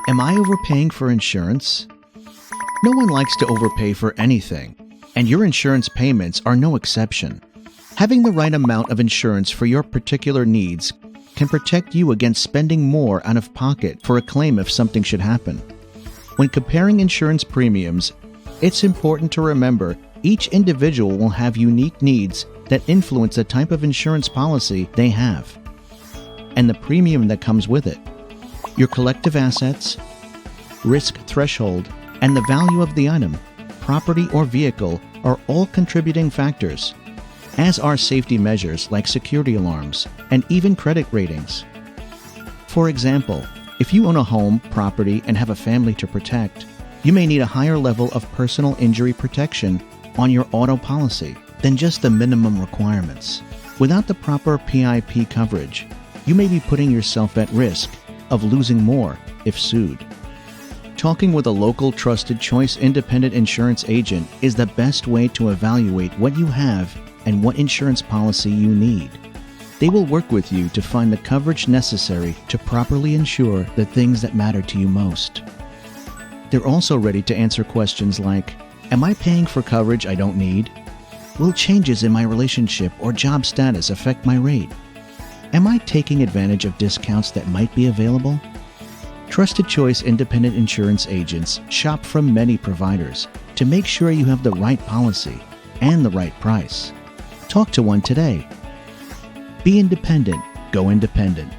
Am I overpaying for insurance? No one likes to overpay for anything, and your insurance payments are no exception. Having the right amount of insurance for your particular needs can protect you against spending more out of pocket for a claim if something should happen. When comparing insurance premiums, it's important to remember each individual will have unique needs that influence the type of insurance policy they have, and the premium that comes with it. Your collective assets, risk threshold, and the value of the item, property or vehicle are all contributing factors, as are safety measures like security alarms and even credit ratings. For example, if you own a home, property, and have a family to protect, you may need a higher level of personal injury protection on your auto policy than just the minimum requirements. Without the proper PIP coverage, you may be putting yourself at risk of losing more if sued. Talking with a local trusted choice independent insurance agent is the best way to evaluate what you have and what insurance policy you need. They will work with you to find the coverage necessary to properly insure the things that matter to you most. They're also ready to answer questions like, am I paying for coverage I don't need? Will changes in my relationship or job status affect my rate? Am I taking advantage of discounts that might be available? Trusted Choice independent insurance agents shop from many providers to make sure you have the right policy and the right price. Talk to one today. Be independent. Go independent.